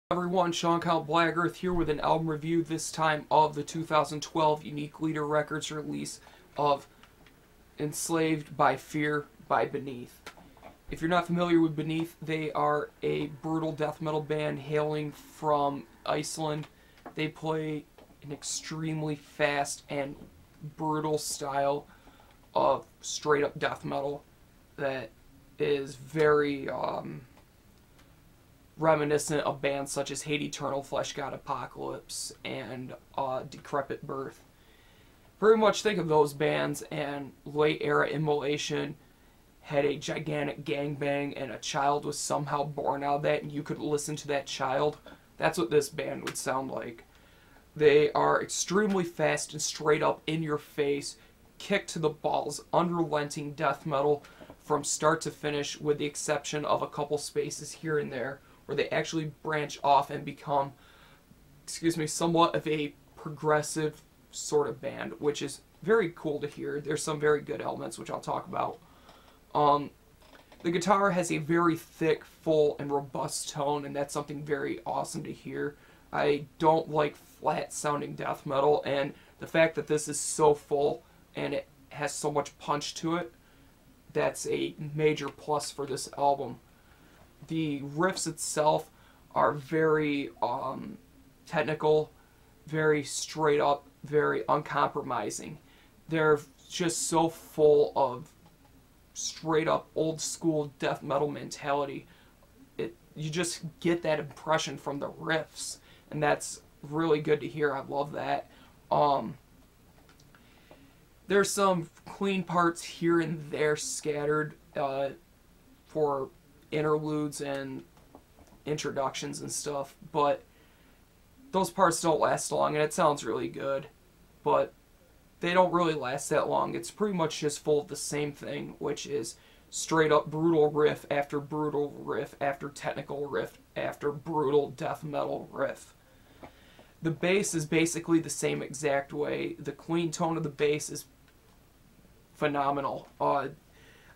Everyone, CountBlagorath here with an album review, this time of the 2012 Unique Leader Records release of Enslaved by Fear by Beneath. If you're not familiar with Beneath, they are a brutal death metal band hailing from Iceland. They play an extremely fast and brutal style of straight up death metal that is very reminiscent of bands such as Hate Eternal, Flesh God Apocalypse, and Decrepit Birth. Pretty much think of those bands, and late era Immolation had a gigantic gangbang and a child was somehow born out of that and you could listen to that child. That's what this band would sound like. They are extremely fast and straight up in your face, kick to the balls, unrelenting death metal from start to finish, with the exception of a couple spaces here and there where they actually branch off and become, somewhat of a progressive sort of band, which is very cool to hear. There's some very good elements, which I'll talk about. The guitar has a very thick, full, and robust tone, and that's something very awesome to hear. I don't like flat-sounding death metal, and the fact that this is so full and it has so much punch to it, that's a major plus for this album. The riffs itself are very technical, very straight up, very uncompromising. They're just so full of straight up old school death metal mentality. You just get that impression from the riffs, and that's really good to hear. I love that. There's some clean parts here and there scattered for interludes and introductions and stuff, but those parts don't last long, and it sounds really good, but they don't really last that long. It's pretty much just full of the same thing, which is straight up brutal riff after brutal riff after technical riff after brutal death metal riff. The bass is basically the same exact way. The clean tone of the bass is phenomenal. On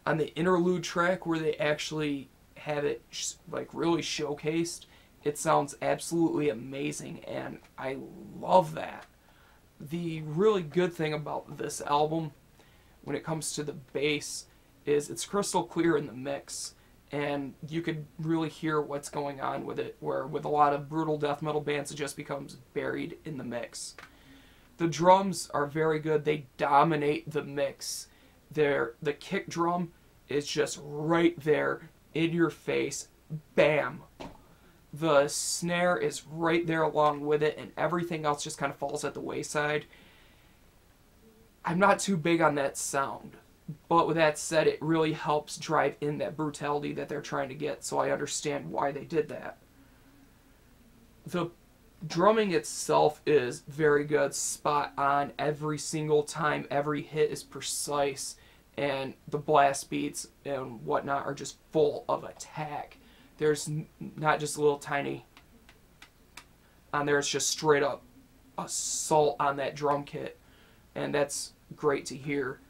the interlude track where they actually have it like really showcased, it sounds absolutely amazing, and I love that. The really good thing about this album when it comes to the bass is it's crystal clear in the mix, and you could really hear what's going on with it, where with a lot of brutal death metal bands it just becomes buried in the mix. The drums are very good. They dominate the mix. The kick drum is just right there in your face. Bam! The snare is right there along with it, and everything else just kind of falls at the wayside. I'm not too big on that sound, but with that said, it really helps drive in that brutality that they're trying to get, so I understand why they did that. The drumming itself is very good, spot on every single time. Every hit is precise, and the blast beats and whatnot are just full of attack. There's not just a little tiny on there, it's just straight up assault on that drum kit, and that's great to hear.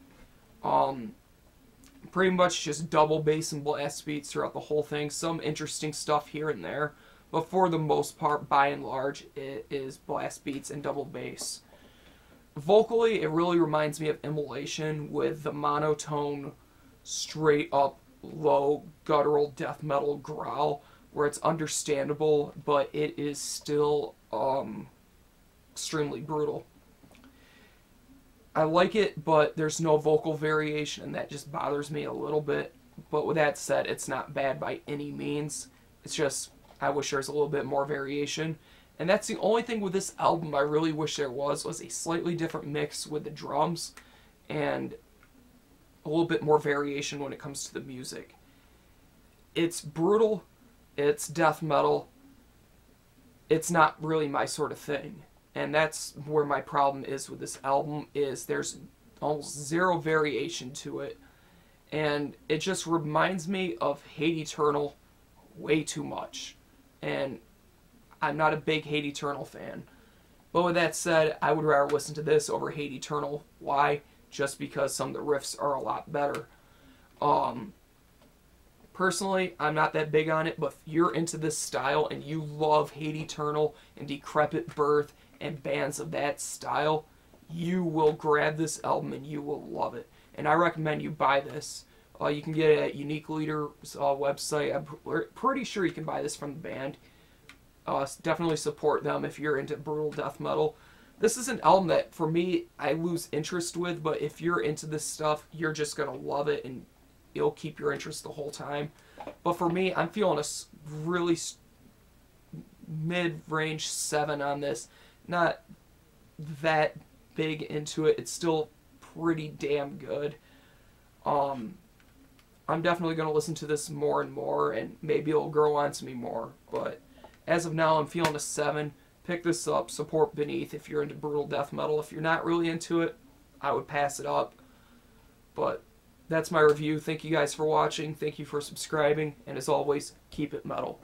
Pretty much just double bass and blast beats throughout the whole thing. Some interesting stuff here and there, but for the most part, by and large, it is blast beats and double bass. Vocally, it really reminds me of Immolation, with the monotone, straight up, low, guttural death metal growl, where it's understandable, but it is still extremely brutal. I like it, but there's no vocal variation, and that just bothers me a little bit. But with that said, it's not bad by any means. It's just, I wish there was a little bit more variation. And that's the only thing with this album I really wish there was a slightly different mix with the drums, and a little bit more variation when it comes to the music. It's brutal, it's death metal, it's not really my sort of thing. And that's where my problem is with this album, is there's almost zero variation to it. And it just reminds me of Hate Eternal way too much. And I'm not a big Hate Eternal fan. But with that said, I would rather listen to this over Hate Eternal. Why? Just because some of the riffs are a lot better. Personally, I'm not that big on it, but if you're into this style and you love Hate Eternal and Decrepit Birth and bands of that style, you will grab this album and you will love it. And I recommend you buy this. You can get it at Unique Leader's website. I'm pretty sure you can buy this from the band. Definitely support them if you're into brutal death metal. This is an album that, for me, I lose interest with, but if you're into this stuff, you're just going to love it, and it'll keep your interest the whole time. But for me, I'm feeling a really mid-range 7 on this. Not that big into it. It's still pretty damn good. I'm definitely going to listen to this more and more, and maybe it'll grow on to me more. But as of now, I'm feeling a 7. Pick this up. Support Beneath if you're into brutal death metal. If you're not really into it, I would pass it up. But that's my review. Thank you guys for watching. Thank you for subscribing. And as always, keep it metal.